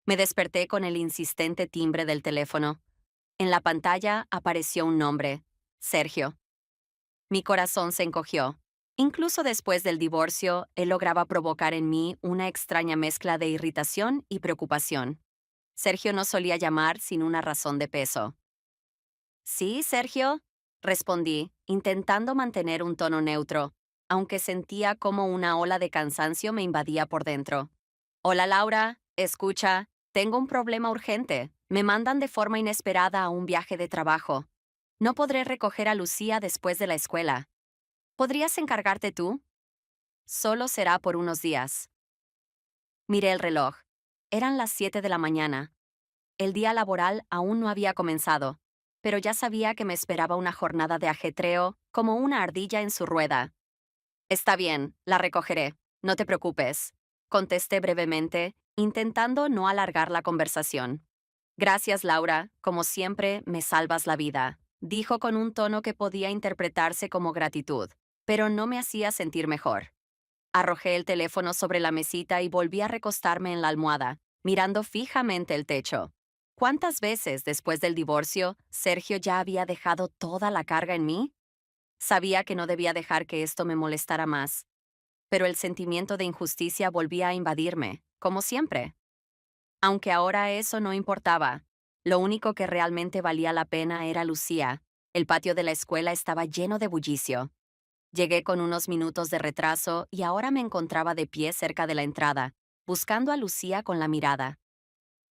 Me desperté con el insistente timbre del teléfono. En la pantalla apareció un nombre: Sergio. Mi corazón se encogió. Incluso después del divorcio, él lograba provocar en mí una extraña mezcla de irritación y preocupación. Sergio no solía llamar sin una razón de peso. Sí, Sergio, respondí, intentando mantener un tono neutro, aunque sentía como una ola de cansancio me invadía por dentro. Hola, Laura, escucha, tengo un problema urgente. Me mandan de forma inesperada a un viaje de trabajo. No podré recoger a Lucía después de la escuela. ¿Podrías encargarte tú? Solo será por unos días. Miré el reloj. Eran las 7 de la mañana. El día laboral aún no había comenzado, pero ya sabía que me esperaba una jornada de ajetreo como una ardilla en su rueda. Está bien, la recogeré, no te preocupes, contesté brevemente, intentando no alargar la conversación. Gracias, Laura, como siempre, me salvas la vida, dijo con un tono que podía interpretarse como gratitud, pero no me hacía sentir mejor. Arrojé el teléfono sobre la mesita y volví a recostarme en la almohada, mirando fijamente el techo. ¿Cuántas veces después del divorcio Sergio ya había dejado toda la carga en mí? Sabía que no debía dejar que esto me molestara más, pero el sentimiento de injusticia volvía a invadirme, como siempre. Aunque ahora eso no importaba, lo único que realmente valía la pena era Lucía. El patio de la escuela estaba lleno de bullicio. Llegué con unos minutos de retraso y ahora me encontraba de pie cerca de la entrada, buscando a Lucía con la mirada.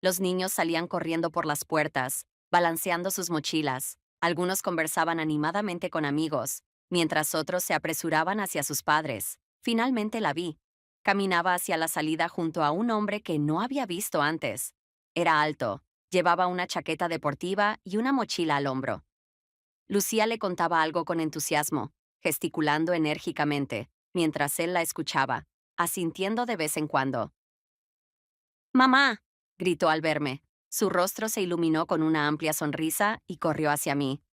Los niños salían corriendo por las puertas, balanceando sus mochilas. Algunos conversaban animadamente con amigos, mientras otros se apresuraban hacia sus padres. Finalmente la vi. Caminaba hacia la salida junto a un hombre que no había visto antes. Era alto, llevaba una chaqueta deportiva y una mochila al hombro. Lucía le contaba algo con entusiasmo, gesticulando enérgicamente, mientras él la escuchaba, asintiendo de vez en cuando. ¡Mamá!, gritó al verme. Su rostro se iluminó con una amplia sonrisa y corrió hacia mí.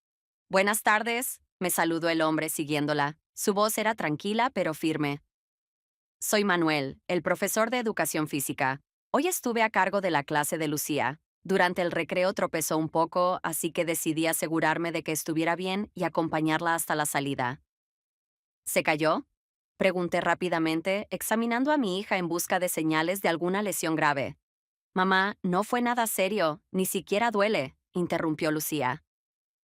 Buenas tardes, me saludó el hombre siguiéndola. Su voz era tranquila pero firme. Soy Manuel, el profesor de educación física. Hoy estuve a cargo de la clase de Lucía. Durante el recreo tropezó un poco, así que decidí asegurarme de que estuviera bien y acompañarla hasta la salida. ¿Se cayó?, pregunté rápidamente, examinando a mi hija en busca de señales de alguna lesión grave. Mamá, no fue nada serio, ni siquiera duele, interrumpió Lucía.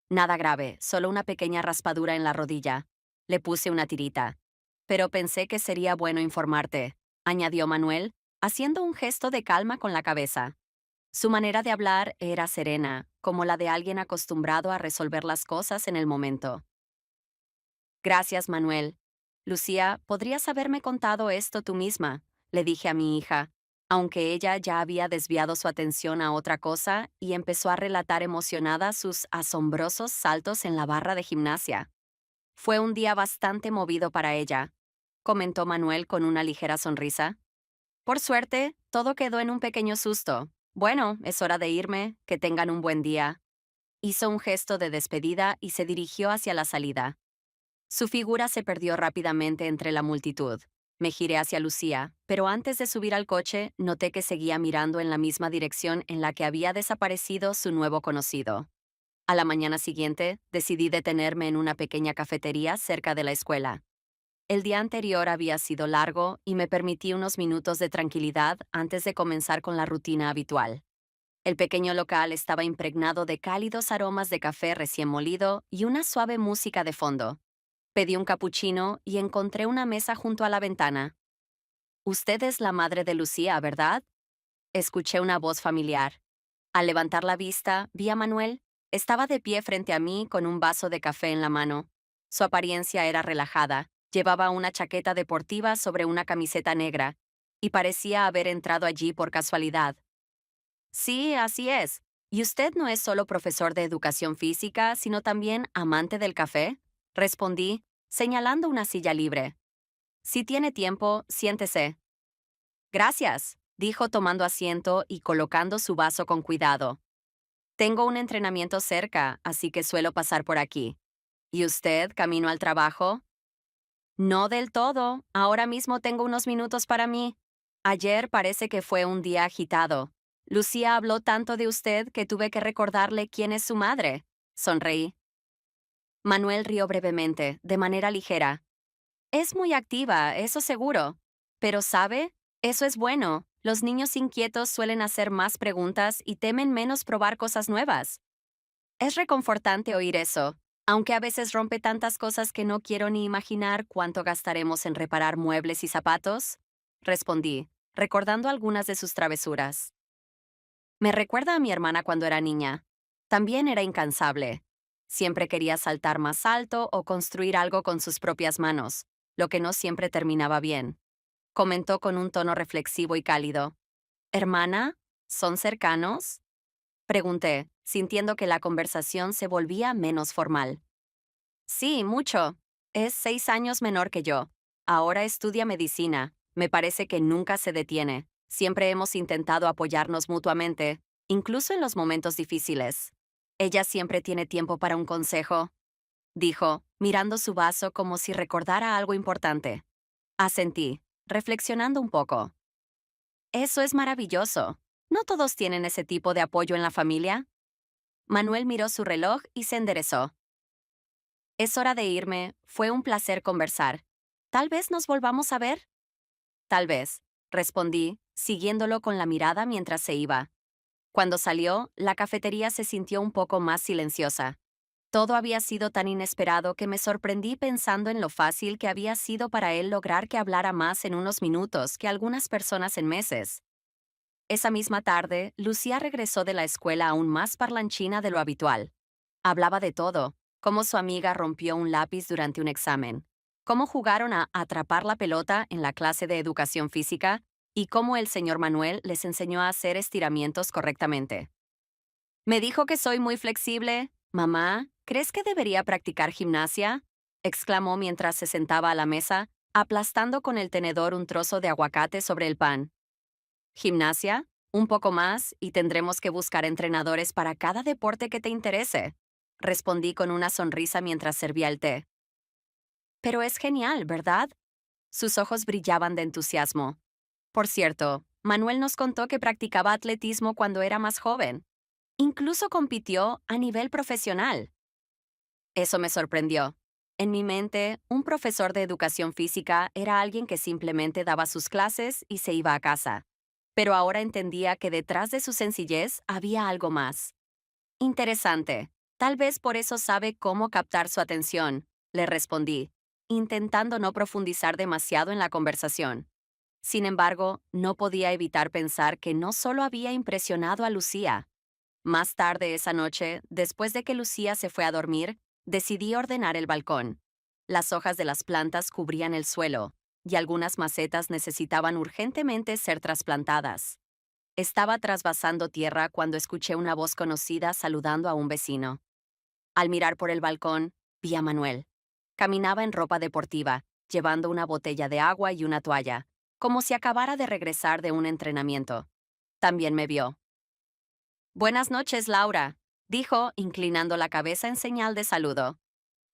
Nada grave, solo una pequeña raspadura en la rodilla. Le puse una tirita. Pero pensé que sería bueno informarte, añadió Manuel, haciendo un gesto de calma con la cabeza. Su manera de hablar era serena, como la de alguien acostumbrado a resolver las cosas en el momento. Gracias, Manuel. Lucía, podrías haberme contado esto tú misma, le dije a mi hija, aunque ella ya había desviado su atención a otra cosa y empezó a relatar emocionada sus asombrosos saltos en la barra de gimnasia. Fue un día bastante movido para ella, comentó Manuel con una ligera sonrisa. Por suerte, todo quedó en un pequeño susto. Bueno, es hora de irme, que tengan un buen día. Hizo un gesto de despedida y se dirigió hacia la salida. Su figura se perdió rápidamente entre la multitud. Me giré hacia Lucía, pero antes de subir al coche, noté que seguía mirando en la misma dirección en la que había desaparecido su nuevo conocido. A la mañana siguiente, decidí detenerme en una pequeña cafetería cerca de la escuela. El día anterior había sido largo y me permití unos minutos de tranquilidad antes de comenzar con la rutina habitual. El pequeño local estaba impregnado de cálidos aromas de café recién molido y una suave música de fondo. Pedí un capuchino y encontré una mesa junto a la ventana. Usted es la madre de Lucía, ¿verdad? Escuché una voz familiar. Al levantar la vista, vi a Manuel. Estaba de pie frente a mí con un vaso de café en la mano. Su apariencia era relajada. Llevaba una chaqueta deportiva sobre una camiseta negra, y parecía haber entrado allí por casualidad. Sí, así es. ¿Y usted no es solo profesor de educación física, sino también amante del café? Respondí, señalando una silla libre. Si tiene tiempo, siéntese. Gracias, dijo tomando asiento y colocando su vaso con cuidado. Tengo un entrenamiento cerca, así que suelo pasar por aquí. ¿Y usted, camino al trabajo? No del todo. Ahora mismo tengo unos minutos para mí. Ayer parece que fue un día agitado. Lucía habló tanto de usted que tuve que recordarle quién es su madre. Sonreí. Manuel rió brevemente, de manera ligera. Es muy activa, eso seguro. Pero, ¿sabe? Eso es bueno. Los niños inquietos suelen hacer más preguntas y temen menos probar cosas nuevas. Es reconfortante oír eso, aunque a veces rompe tantas cosas que no quiero ni imaginar cuánto gastaremos en reparar muebles y zapatos. Respondí, recordando algunas de sus travesuras. Me recuerda a mi hermana cuando era niña. También era incansable. Siempre quería saltar más alto o construir algo con sus propias manos, lo que no siempre terminaba bien. Comentó con un tono reflexivo y cálido. ¿Hermana? ¿Son cercanos? Pregunté, sintiendo que la conversación se volvía menos formal. Sí, mucho. Es 6 años menor que yo. Ahora estudia medicina. Me parece que nunca se detiene. Siempre hemos intentado apoyarnos mutuamente, incluso en los momentos difíciles. Ella siempre tiene tiempo para un consejo, dijo, mirando su vaso como si recordara algo importante. Asentí, reflexionando un poco. Eso es maravilloso. ¿No todos tienen ese tipo de apoyo en la familia? Manuel miró su reloj y se enderezó. Es hora de irme. Fue un placer conversar. ¿Tal vez nos volvamos a ver? Tal vez, respondí, siguiéndolo con la mirada mientras se iba. Cuando salió, la cafetería se sintió un poco más silenciosa. Todo había sido tan inesperado que me sorprendí pensando en lo fácil que había sido para él lograr que hablara más en unos minutos que algunas personas en meses. Esa misma tarde, Lucía regresó de la escuela aún más parlanchina de lo habitual. Hablaba de todo, cómo su amiga rompió un lápiz durante un examen, cómo jugaron a atrapar la pelota en la clase de educación física y cómo el señor Manuel les enseñó a hacer estiramientos correctamente. Me dijo que soy muy flexible. Mamá, ¿crees que debería practicar gimnasia? Exclamó mientras se sentaba a la mesa, aplastando con el tenedor un trozo de aguacate sobre el pan. ¿Gimnasia? Un poco más y tendremos que buscar entrenadores para cada deporte que te interese. Respondí con una sonrisa mientras servía el té. Pero es genial, ¿verdad? Sus ojos brillaban de entusiasmo. Por cierto, Manuel nos contó que practicaba atletismo cuando era más joven. Incluso compitió a nivel profesional. Eso me sorprendió. En mi mente, un profesor de educación física era alguien que simplemente daba sus clases y se iba a casa. Pero ahora entendía que detrás de su sencillez había algo más. Interesante. Tal vez por eso sabe cómo captar su atención, le respondí, intentando no profundizar demasiado en la conversación. Sin embargo, no podía evitar pensar que no solo había impresionado a Lucía. Más tarde esa noche, después de que Lucía se fue a dormir, decidí ordenar el balcón. Las hojas de las plantas cubrían el suelo, y algunas macetas necesitaban urgentemente ser trasplantadas. Estaba trasvasando tierra cuando escuché una voz conocida saludando a un vecino. Al mirar por el balcón, vi a Manuel. Caminaba en ropa deportiva, llevando una botella de agua y una toalla, como si acabara de regresar de un entrenamiento. También me vio. Buenas noches, Laura, dijo, inclinando la cabeza en señal de saludo.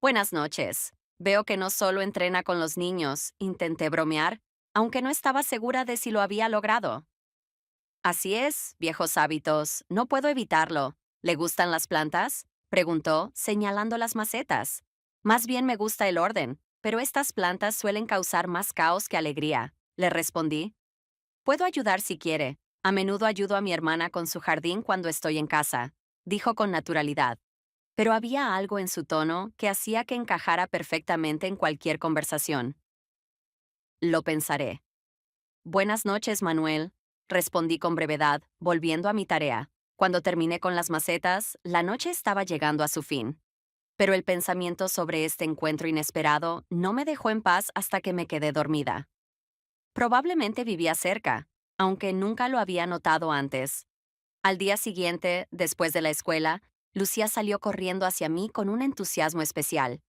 Buenas noches. Veo que no solo entrena con los niños, intenté bromear, aunque no estaba segura de si lo había logrado. Así es, viejos hábitos, no puedo evitarlo. ¿Le gustan las plantas? Preguntó, señalando las macetas. Más bien me gusta el orden, pero estas plantas suelen causar más caos que alegría, le respondí. Puedo ayudar si quiere. A menudo ayudo a mi hermana con su jardín cuando estoy en casa, dijo con naturalidad. Pero había algo en su tono que hacía que encajara perfectamente en cualquier conversación. Lo pensaré. Buenas noches, Manuel, respondí con brevedad, volviendo a mi tarea. Cuando terminé con las macetas, la noche estaba llegando a su fin. Pero el pensamiento sobre este encuentro inesperado no me dejó en paz hasta que me quedé dormida. Probablemente vivía cerca, aunque nunca lo había notado antes. Al día siguiente, después de la escuela, Lucía salió corriendo hacia mí con un entusiasmo especial.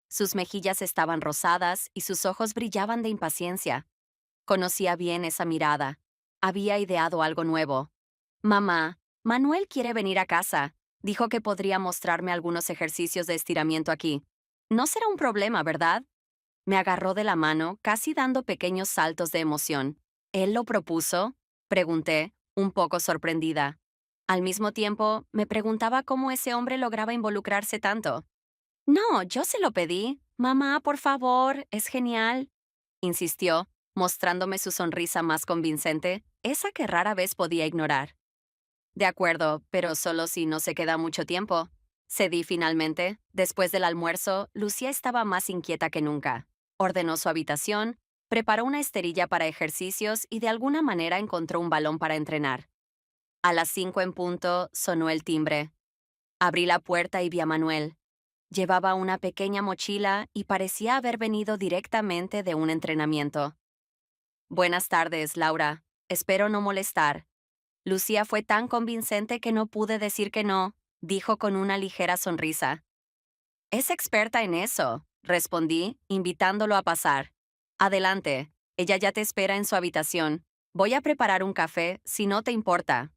Sus mejillas estaban rosadas y sus ojos brillaban de impaciencia. Conocía bien esa mirada. Había ideado algo nuevo. Mamá, Manuel quiere venir a casa. Dijo que podría mostrarme algunos ejercicios de estiramiento aquí. No será un problema, ¿verdad? Me agarró de la mano, casi dando pequeños saltos de emoción. ¿Él lo propuso? Pregunté, un poco sorprendida. Al mismo tiempo, me preguntaba cómo ese hombre lograba involucrarse tanto. No, yo se lo pedí. Mamá, por favor, es genial, insistió, mostrándome su sonrisa más convincente, esa que rara vez podía ignorar. De acuerdo, pero solo si no se queda mucho tiempo. Cedí finalmente. Después del almuerzo, Lucía estaba más inquieta que nunca. Ordenó su habitación, preparó una esterilla para ejercicios y de alguna manera encontró un balón para entrenar. A las 5 en punto sonó el timbre. Abrí la puerta y vi a Manuel. Llevaba una pequeña mochila y parecía haber venido directamente de un entrenamiento. Buenas tardes, Laura. Espero no molestar. Lucía fue tan convincente que no pude decir que no, dijo con una ligera sonrisa. Es experta en eso, respondí, invitándolo a pasar. Adelante, ella ya te espera en su habitación. Voy a preparar un café, si no te importa.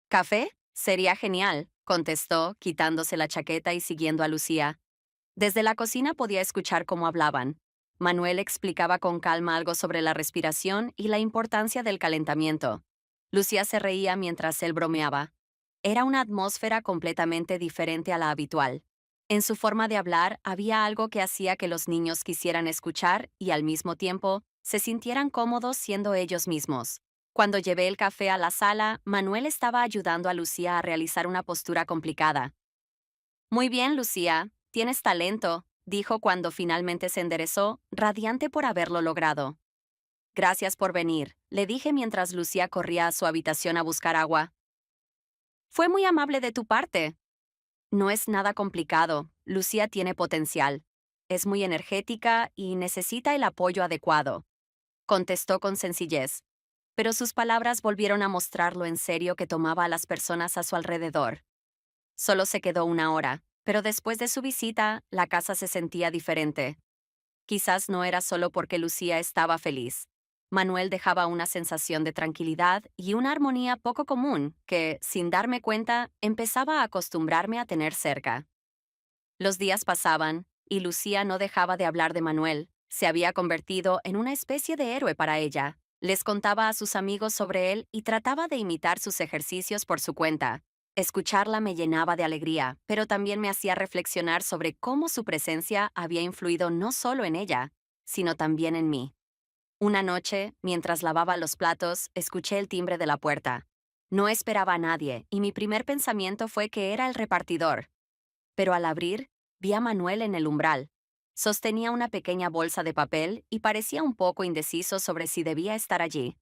¿Café? Sería genial, contestó, quitándose la chaqueta y siguiendo a Lucía. Desde la cocina podía escuchar cómo hablaban. Manuel explicaba con calma algo sobre la respiración y la importancia del calentamiento. Lucía se reía mientras él bromeaba. Era una atmósfera completamente diferente a la habitual. En su forma de hablar había algo que hacía que los niños quisieran escuchar y al mismo tiempo se sintieran cómodos siendo ellos mismos. Cuando llevé el café a la sala, Manuel estaba ayudando a Lucía a realizar una postura complicada. Muy bien, Lucía, tienes talento, dijo cuando finalmente se enderezó, radiante por haberlo logrado. Gracias por venir, le dije mientras Lucía corría a su habitación a buscar agua. Fue muy amable de tu parte. No es nada complicado, Lucía tiene potencial. Es muy energética y necesita el apoyo adecuado, contestó con sencillez. Pero sus palabras volvieron a mostrar lo en serio que tomaba a las personas a su alrededor. Solo se quedó una hora, pero después de su visita, la casa se sentía diferente. Quizás no era solo porque Lucía estaba feliz. Manuel dejaba una sensación de tranquilidad y una armonía poco común que, sin darme cuenta, empezaba a acostumbrarme a tener cerca. Los días pasaban, y Lucía no dejaba de hablar de Manuel. Se había convertido en una especie de héroe para ella. Les contaba a sus amigos sobre él y trataba de imitar sus ejercicios por su cuenta. Escucharla me llenaba de alegría, pero también me hacía reflexionar sobre cómo su presencia había influido no solo en ella, sino también en mí. Una noche, mientras lavaba los platos, escuché el timbre de la puerta. No esperaba a nadie, y mi primer pensamiento fue que era el repartidor. Pero al abrir, vi a Manuel en el umbral. Sostenía una pequeña bolsa de papel y parecía un poco indeciso sobre si debía estar allí.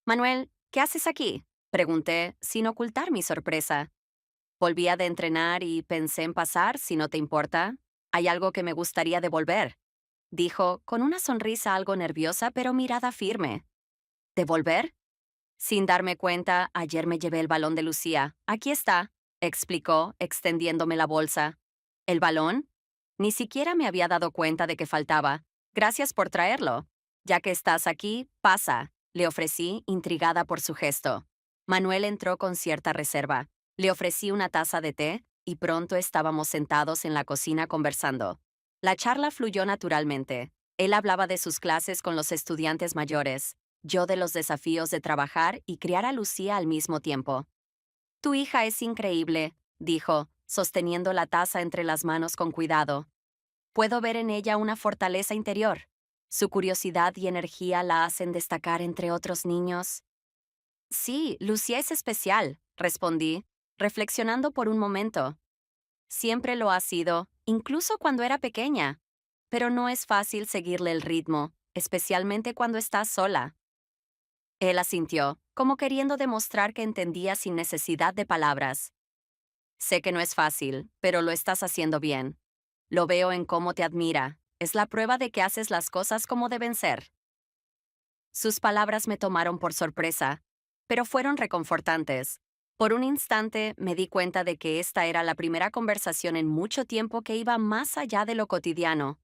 Manuel, ¿qué haces aquí? Pregunté, sin ocultar mi sorpresa. Volvía de entrenar y pensé en pasar, si no te importa. Hay algo que me gustaría devolver, dijo, con una sonrisa algo nerviosa pero mirada firme. ¿Devolver? Sin darme cuenta, ayer me llevé el balón de Lucía. Aquí está, explicó, extendiéndome la bolsa. ¿El balón? Ni siquiera me había dado cuenta de que faltaba. Gracias por traerlo. Ya que estás aquí, pasa, le ofrecí, intrigada por su gesto. Manuel entró con cierta reserva. Le ofrecí una taza de té y pronto estábamos sentados en la cocina conversando. La charla fluyó naturalmente. Él hablaba de sus clases con los estudiantes mayores, yo de los desafíos de trabajar y criar a Lucía al mismo tiempo. Tu hija es increíble, dijo, sosteniendo la taza entre las manos con cuidado. Puedo ver en ella una fortaleza interior. Su curiosidad y energía la hacen destacar entre otros niños. Sí, Lucía es especial, respondí, reflexionando por un momento. Siempre lo ha sido, incluso cuando era pequeña. Pero no es fácil seguirle el ritmo, especialmente cuando estás sola. Él asintió, como queriendo demostrar que entendía sin necesidad de palabras. Sé que no es fácil, pero lo estás haciendo bien. Lo veo en cómo te admira. Es la prueba de que haces las cosas como deben ser. Sus palabras me tomaron por sorpresa, pero fueron reconfortantes. Por un instante me di cuenta de que esta era la primera conversación en mucho tiempo que iba más allá de lo cotidiano.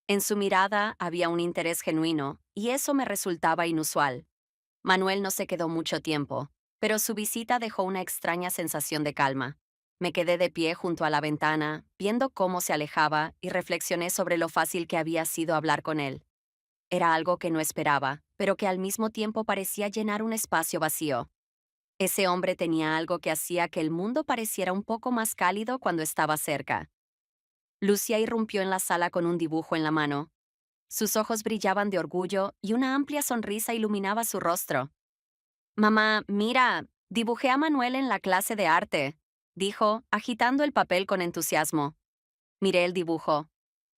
En su mirada había un interés genuino, y eso me resultaba inusual. Manuel no se quedó mucho tiempo, pero su visita dejó una extraña sensación de calma. Me quedé de pie junto a la ventana, viendo cómo se alejaba y reflexioné sobre lo fácil que había sido hablar con él. Era algo que no esperaba, pero que al mismo tiempo parecía llenar un espacio vacío. Ese hombre tenía algo que hacía que el mundo pareciera un poco más cálido cuando estaba cerca. Lucía irrumpió en la sala con un dibujo en la mano. Sus ojos brillaban de orgullo y una amplia sonrisa iluminaba su rostro. Mamá, mira, dibujé a Manuel en la clase de arte, dijo, agitando el papel con entusiasmo. Miré el dibujo.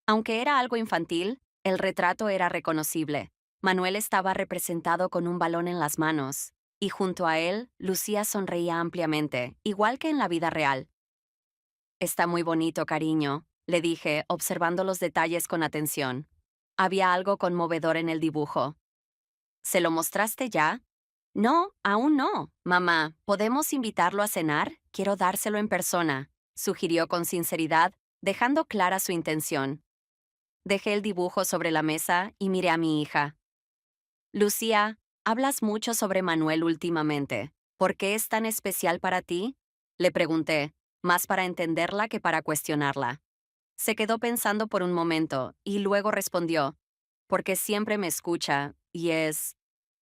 Aunque era algo infantil, el retrato era reconocible. Manuel estaba representado con un balón en las manos, y junto a él, Lucía sonreía ampliamente, igual que en la vida real. Está muy bonito, cariño, le dije, observando los detalles con atención. Había algo conmovedor en el dibujo. ¿Se lo mostraste ya? No, aún no. Mamá, ¿podemos invitarlo a cenar? Quiero dárselo en persona, sugirió con sinceridad, dejando clara su intención. Dejé el dibujo sobre la mesa y miré a mi hija. Lucía, hablas mucho sobre Manuel últimamente. ¿Por qué es tan especial para ti? Le pregunté, más para entenderla que para cuestionarla. Se quedó pensando por un momento y luego respondió, porque siempre me escucha y es,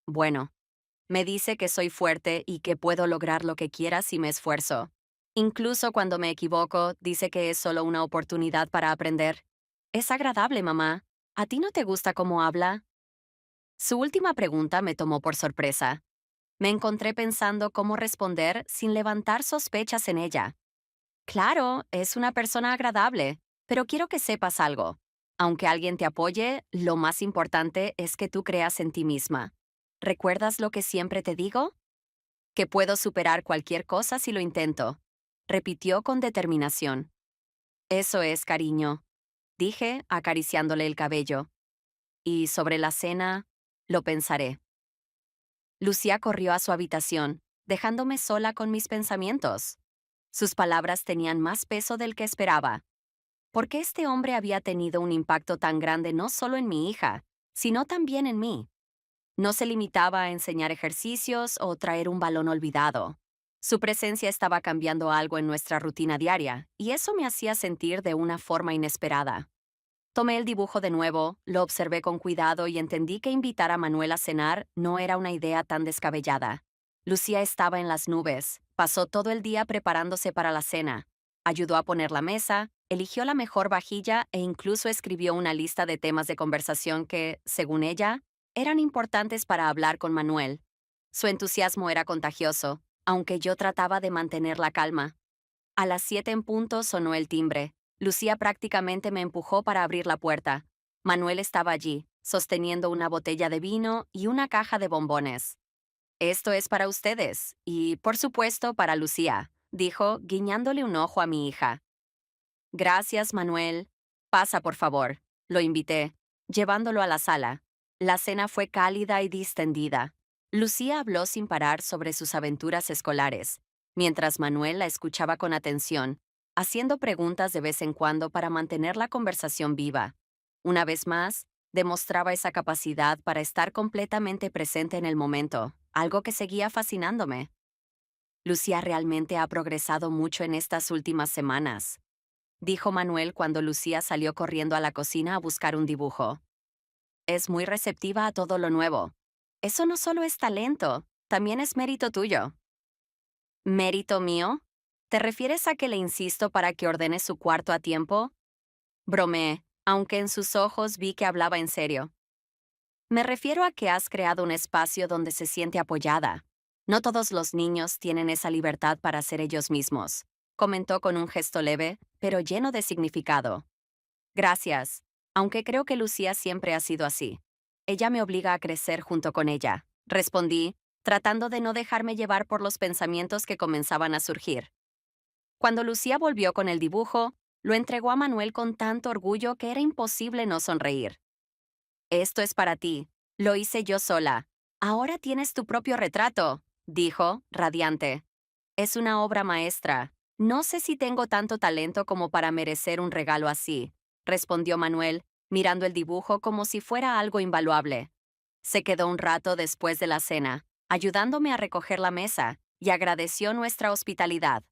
bueno, me dice que soy fuerte y que puedo lograr lo que quiera si me esfuerzo. Incluso cuando me equivoco, dice que es solo una oportunidad para aprender. Es agradable, mamá. ¿A ti no te gusta cómo habla? Su última pregunta me tomó por sorpresa. Me encontré pensando cómo responder sin levantar sospechas en ella. Claro, es una persona agradable, pero quiero que sepas algo. Aunque alguien te apoye, lo más importante es que tú creas en ti misma. ¿Recuerdas lo que siempre te digo? Que puedo superar cualquier cosa si lo intento, repitió con determinación. Eso es, cariño, dije, acariciándole el cabello. Y sobre la cena, lo pensaré. Lucía corrió a su habitación, dejándome sola con mis pensamientos. Sus palabras tenían más peso del que esperaba. ¿Por qué este hombre había tenido un impacto tan grande no solo en mi hija, sino también en mí? No se limitaba a enseñar ejercicios o traer un balón olvidado. Su presencia estaba cambiando algo en nuestra rutina diaria, y eso me hacía sentir de una forma inesperada. Tomé el dibujo de nuevo, lo observé con cuidado y entendí que invitar a Manuel a cenar no era una idea tan descabellada. Lucía estaba en las nubes, pasó todo el día preparándose para la cena, ayudó a poner la mesa, eligió la mejor vajilla e incluso escribió una lista de temas de conversación que, según ella, eran importantes para hablar con Manuel. Su entusiasmo era contagioso, aunque yo trataba de mantener la calma. A las 7 en punto sonó el timbre. Lucía prácticamente me empujó para abrir la puerta. Manuel estaba allí, sosteniendo una botella de vino y una caja de bombones. Esto es para ustedes, y, por supuesto, para Lucía, dijo, guiñándole un ojo a mi hija. Gracias, Manuel. Pasa, por favor, lo invité, llevándolo a la sala. La cena fue cálida y distendida. Lucía habló sin parar sobre sus aventuras escolares, mientras Manuel la escuchaba con atención, haciendo preguntas de vez en cuando para mantener la conversación viva. Una vez más, demostraba esa capacidad para estar completamente presente en el momento, algo que seguía fascinándome. Lucía realmente ha progresado mucho en estas últimas semanas, dijo Manuel cuando Lucía salió corriendo a la cocina a buscar un dibujo. Es muy receptiva a todo lo nuevo. Eso no solo es talento, también es mérito tuyo. ¿Mérito mío? ¿Te refieres a que le insisto para que ordene su cuarto a tiempo? Bromeé, aunque en sus ojos vi que hablaba en serio. Me refiero a que has creado un espacio donde se siente apoyada. No todos los niños tienen esa libertad para ser ellos mismos, comentó con un gesto leve, pero lleno de significado. Gracias, aunque creo que Lucía siempre ha sido así. Ella me obliga a crecer junto con ella, respondí, tratando de no dejarme llevar por los pensamientos que comenzaban a surgir. Cuando Lucía volvió con el dibujo, lo entregó a Manuel con tanto orgullo que era imposible no sonreír. Esto es para ti. Lo hice yo sola. Ahora tienes tu propio retrato, dijo, radiante. Es una obra maestra. No sé si tengo tanto talento como para merecer un regalo así, respondió Manuel, mirando el dibujo como si fuera algo invaluable. Se quedó un rato después de la cena, ayudándome a recoger la mesa, y agradeció nuestra hospitalidad.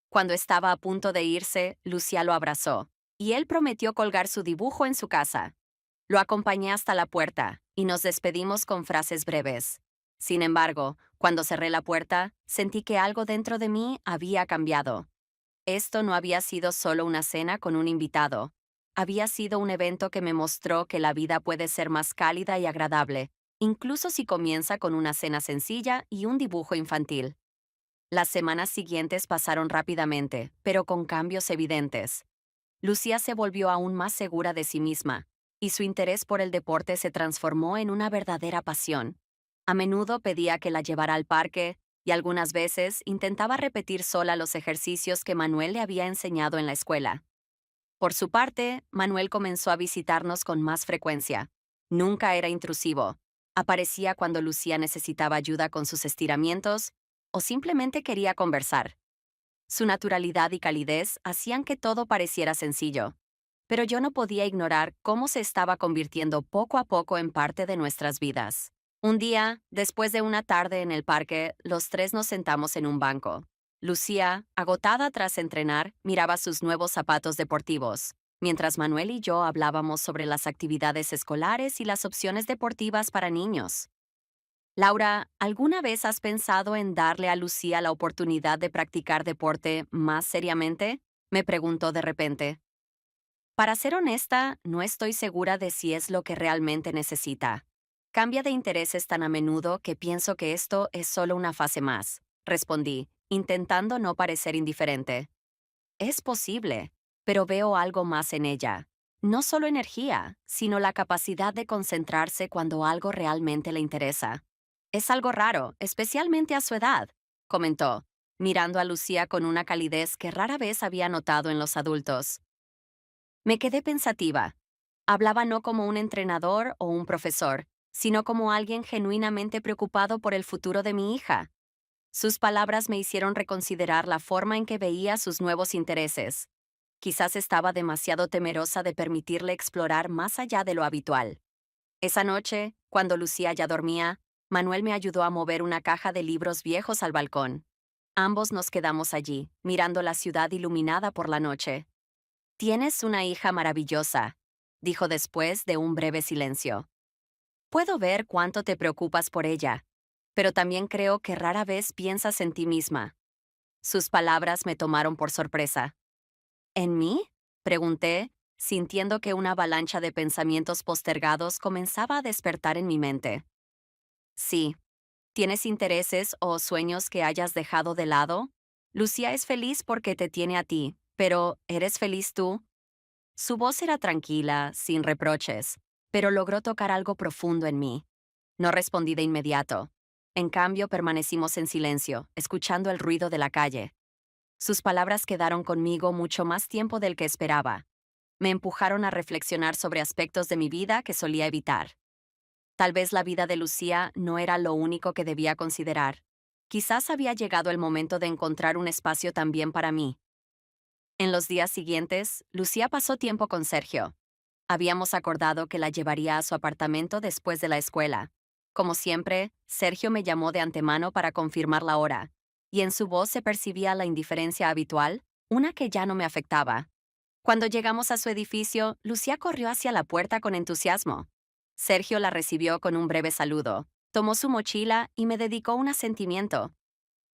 Cuando estaba a punto de irse, Lucía lo abrazó, y él prometió colgar su dibujo en su casa. Lo acompañé hasta la puerta, y nos despedimos con frases breves. Sin embargo, cuando cerré la puerta, sentí que algo dentro de mí había cambiado. Esto no había sido solo una cena con un invitado. Había sido un evento que me mostró que la vida puede ser más cálida y agradable, incluso si comienza con una cena sencilla y un dibujo infantil. Las semanas siguientes pasaron rápidamente, pero con cambios evidentes. Lucía se volvió aún más segura de sí misma, y su interés por el deporte se transformó en una verdadera pasión. A menudo pedía que la llevara al parque, y algunas veces intentaba repetir sola los ejercicios que Manuel le había enseñado en la escuela. Por su parte, Manuel comenzó a visitarnos con más frecuencia. Nunca era intrusivo. Aparecía cuando Lucía necesitaba ayuda con sus estiramientos o simplemente quería conversar. Su naturalidad y calidez hacían que todo pareciera sencillo, pero yo no podía ignorar cómo se estaba convirtiendo poco a poco en parte de nuestras vidas. Un día, después de una tarde en el parque, los tres nos sentamos en un banco. Lucía, agotada tras entrenar, miraba sus nuevos zapatos deportivos, mientras Manuel y yo hablábamos sobre las actividades escolares y las opciones deportivas para niños. Laura, ¿alguna vez has pensado en darle a Lucía la oportunidad de practicar deporte más seriamente? Me preguntó de repente. Para ser honesta, no estoy segura de si es lo que realmente necesita. Cambia de intereses tan a menudo que pienso que esto es solo una fase más, respondí, intentando no parecer indiferente. Es posible, pero veo algo más en ella. No solo energía, sino la capacidad de concentrarse cuando algo realmente le interesa. Es algo raro, especialmente a su edad, comentó, mirando a Lucía con una calidez que rara vez había notado en los adultos. Me quedé pensativa. Hablaba no como un entrenador o un profesor, sino como alguien genuinamente preocupado por el futuro de mi hija. Sus palabras me hicieron reconsiderar la forma en que veía sus nuevos intereses. Quizás estaba demasiado temerosa de permitirle explorar más allá de lo habitual. Esa noche, cuando Lucía ya dormía, Manuel me ayudó a mover una caja de libros viejos al balcón. Ambos nos quedamos allí, mirando la ciudad iluminada por la noche. Tienes una hija maravillosa, dijo después de un breve silencio. Puedo ver cuánto te preocupas por ella, pero también creo que rara vez piensas en ti misma. Sus palabras me tomaron por sorpresa. ¿En mí? Pregunté, sintiendo que una avalancha de pensamientos postergados comenzaba a despertar en mi mente. Sí. ¿Tienes intereses o sueños que hayas dejado de lado? Lucía es feliz porque te tiene a ti, pero ¿eres feliz tú? Su voz era tranquila, sin reproches, pero logró tocar algo profundo en mí. No respondí de inmediato. En cambio, permanecimos en silencio, escuchando el ruido de la calle. Sus palabras quedaron conmigo mucho más tiempo del que esperaba. Me empujaron a reflexionar sobre aspectos de mi vida que solía evitar. Tal vez la vida de Lucía no era lo único que debía considerar. Quizás había llegado el momento de encontrar un espacio también para mí. En los días siguientes, Lucía pasó tiempo con Sergio. Habíamos acordado que la llevaría a su apartamento después de la escuela. Como siempre, Sergio me llamó de antemano para confirmar la hora, y en su voz se percibía la indiferencia habitual, una que ya no me afectaba. Cuando llegamos a su edificio, Lucía corrió hacia la puerta con entusiasmo. Sergio la recibió con un breve saludo, tomó su mochila y me dedicó un asentimiento.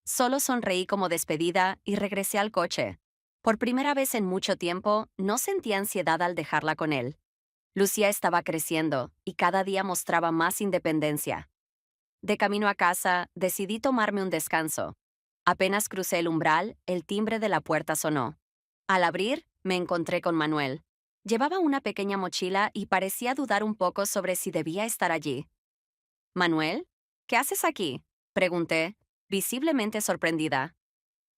Solo sonreí como despedida y regresé al coche. Por primera vez en mucho tiempo, no sentí ansiedad al dejarla con él. Lucía estaba creciendo y cada día mostraba más independencia. De camino a casa, decidí tomarme un descanso. Apenas crucé el umbral, el timbre de la puerta sonó. Al abrir, me encontré con Manuel. Llevaba una pequeña mochila y parecía dudar un poco sobre si debía estar allí. «¿Manuel? ¿Qué haces aquí?», pregunté, visiblemente sorprendida.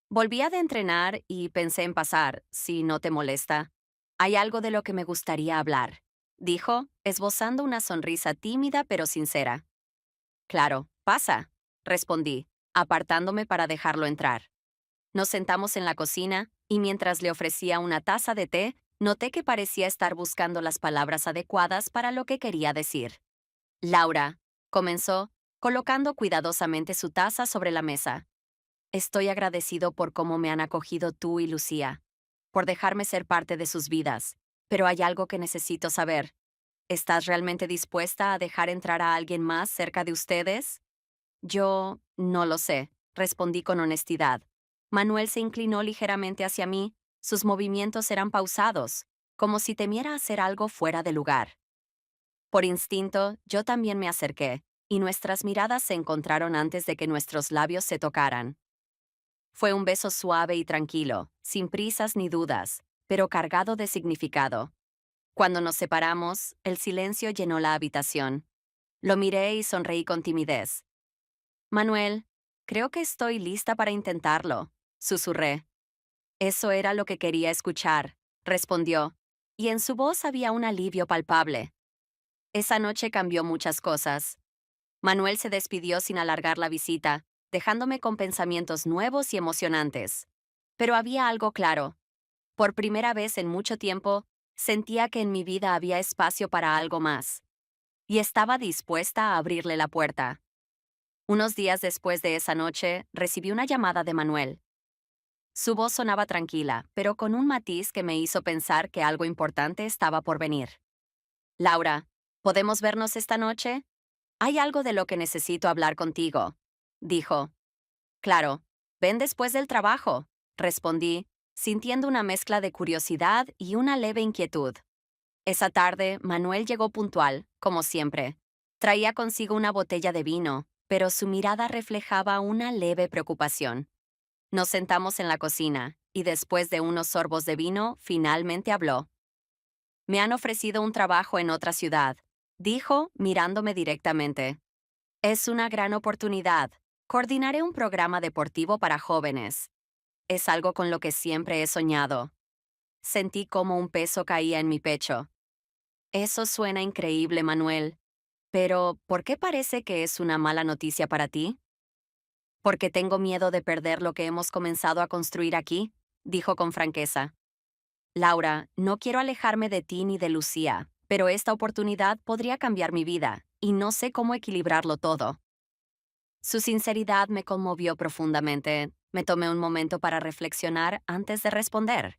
Volvía de entrenar y pensé en pasar, si no te molesta. Hay algo de lo que me gustaría hablar, dijo, esbozando una sonrisa tímida pero sincera. Claro, pasa, respondí, apartándome para dejarlo entrar. Nos sentamos en la cocina y mientras le ofrecía una taza de té, noté que parecía estar buscando las palabras adecuadas para lo que quería decir. Laura, comenzó, colocando cuidadosamente su taza sobre la mesa. Estoy agradecido por cómo me han acogido tú y Lucía, por dejarme ser parte de sus vidas, pero hay algo que necesito saber. ¿Estás realmente dispuesta a dejar entrar a alguien más cerca de ustedes? Yo no lo sé, respondí con honestidad. Manuel se inclinó ligeramente hacia mí, sus movimientos eran pausados, como si temiera hacer algo fuera de lugar. Por instinto, yo también me acerqué, y nuestras miradas se encontraron antes de que nuestros labios se tocaran. Fue un beso suave y tranquilo, sin prisas ni dudas, pero cargado de significado. Cuando nos separamos, el silencio llenó la habitación. Lo miré y sonreí con timidez. Manuel, creo que estoy lista para intentarlo, susurré. Eso era lo que quería escuchar, respondió, y en su voz había un alivio palpable. Esa noche cambió muchas cosas. Manuel se despidió sin alargar la visita, dejándome con pensamientos nuevos y emocionantes. Pero había algo claro. Por primera vez en mucho tiempo, sentía que en mi vida había espacio para algo más. Y estaba dispuesta a abrirle la puerta. Unos días después de esa noche, recibí una llamada de Manuel. Su voz sonaba tranquila, pero con un matiz que me hizo pensar que algo importante estaba por venir. Laura, ¿podemos vernos esta noche? Hay algo de lo que necesito hablar contigo, dijo. Claro, ven después del trabajo, respondí, sintiendo una mezcla de curiosidad y una leve inquietud. Esa tarde, Manuel llegó puntual, como siempre. Traía consigo una botella de vino, pero su mirada reflejaba una leve preocupación. Nos sentamos en la cocina, y después de unos sorbos de vino, finalmente habló. Me han ofrecido un trabajo en otra ciudad, dijo, mirándome directamente. Es una gran oportunidad. Coordinaré un programa deportivo para jóvenes. Es algo con lo que siempre he soñado. Sentí como un peso caía en mi pecho. Eso suena increíble, Manuel. Pero, ¿por qué parece que es una mala noticia para ti? Porque tengo miedo de perder lo que hemos comenzado a construir aquí, dijo con franqueza. Laura, no quiero alejarme de ti ni de Lucía, pero esta oportunidad podría cambiar mi vida, y no sé cómo equilibrarlo todo. Su sinceridad me conmovió profundamente. Me tomé un momento para reflexionar antes de responder.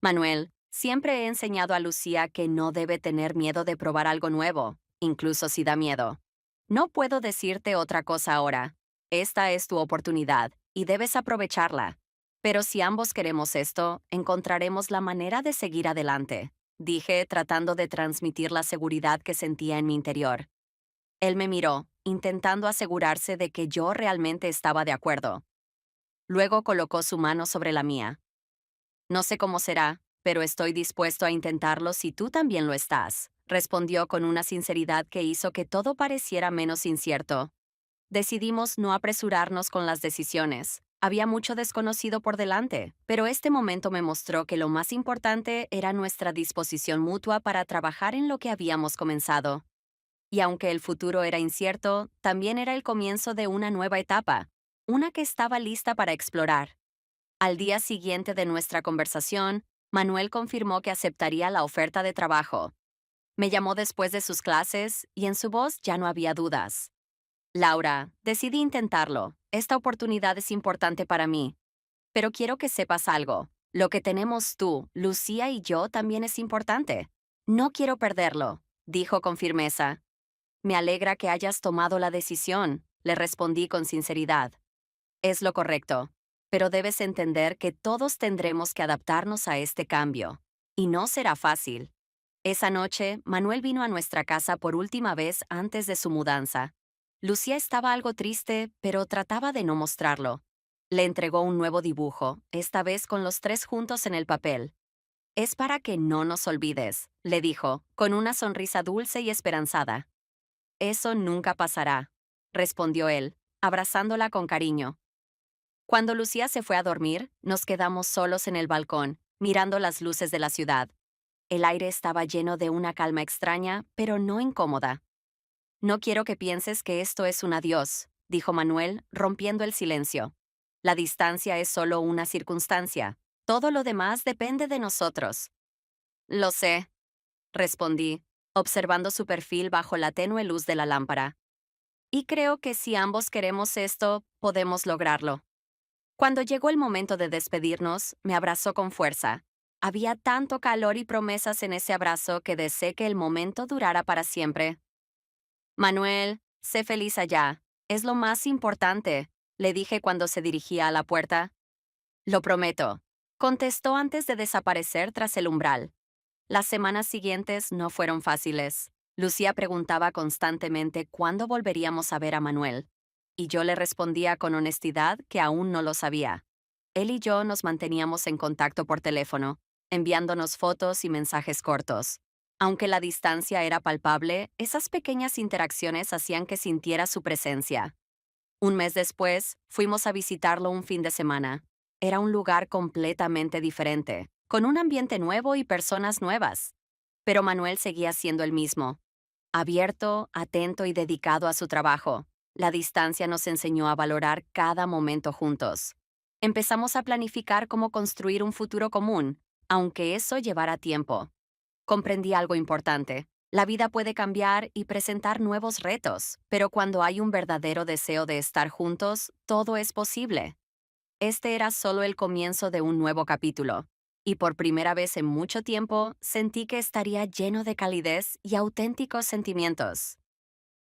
Manuel, siempre he enseñado a Lucía que no debe tener miedo de probar algo nuevo, incluso si da miedo. No puedo decirte otra cosa ahora. Esta es tu oportunidad, y debes aprovecharla. Pero si ambos queremos esto, encontraremos la manera de seguir adelante, dije, tratando de transmitir la seguridad que sentía en mi interior. Él me miró, intentando asegurarse de que yo realmente estaba de acuerdo. Luego colocó su mano sobre la mía. No sé cómo será, pero estoy dispuesto a intentarlo si tú también lo estás, respondió con una sinceridad que hizo que todo pareciera menos incierto. Decidimos no apresurarnos con las decisiones. Había mucho desconocido por delante, pero este momento me mostró que lo más importante era nuestra disposición mutua para trabajar en lo que habíamos comenzado. Y aunque el futuro era incierto, también era el comienzo de una nueva etapa, una que estaba lista para explorar. Al día siguiente de nuestra conversación, Manuel confirmó que aceptaría la oferta de trabajo. Me llamó después de sus clases y en su voz ya no había dudas. Laura, decidí intentarlo. Esta oportunidad es importante para mí. Pero quiero que sepas algo. Lo que tenemos tú, Lucía y yo también es importante. No quiero perderlo, dijo con firmeza. Me alegra que hayas tomado la decisión, le respondí con sinceridad. Es lo correcto, pero debes entender que todos tendremos que adaptarnos a este cambio. Y no será fácil. Esa noche, Manuel vino a nuestra casa por última vez antes de su mudanza. Lucía estaba algo triste, pero trataba de no mostrarlo. Le entregó un nuevo dibujo, esta vez con los tres juntos en el papel. Es para que no nos olvides, le dijo, con una sonrisa dulce y esperanzada. Eso nunca pasará, respondió él, abrazándola con cariño. Cuando Lucía se fue a dormir, nos quedamos solos en el balcón, mirando las luces de la ciudad. El aire estaba lleno de una calma extraña, pero no incómoda. No quiero que pienses que esto es un adiós, dijo Manuel, rompiendo el silencio. La distancia es solo una circunstancia. Todo lo demás depende de nosotros. Lo sé, respondí, observando su perfil bajo la tenue luz de la lámpara. Y creo que si ambos queremos esto, podemos lograrlo. Cuando llegó el momento de despedirnos, me abrazó con fuerza. Había tanto calor y promesas en ese abrazo que deseé que el momento durara para siempre. Manuel, sé feliz allá, Es lo más importante, le dije cuando se dirigía a la puerta. Lo prometo, contestó antes de desaparecer tras el umbral. Las semanas siguientes no fueron fáciles. Lucía preguntaba constantemente cuándo volveríamos a ver a Manuel, y yo le respondía con honestidad que aún no lo sabía. Él y yo nos manteníamos en contacto por teléfono, enviándonos fotos y mensajes cortos. Aunque la distancia era palpable, esas pequeñas interacciones hacían que sintiera su presencia. Un mes después, fuimos a visitarlo un fin de semana. Era un lugar completamente diferente, con un ambiente nuevo y personas nuevas. Pero Manuel seguía siendo el mismo, abierto, atento y dedicado a su trabajo. La distancia nos enseñó a valorar cada momento juntos. Empezamos a planificar cómo construir un futuro común, aunque eso llevara tiempo. Comprendí algo importante. La vida puede cambiar y presentar nuevos retos, pero cuando hay un verdadero deseo de estar juntos, todo es posible. Este era solo el comienzo de un nuevo capítulo, y por primera vez en mucho tiempo sentí que estaría lleno de calidez y auténticos sentimientos.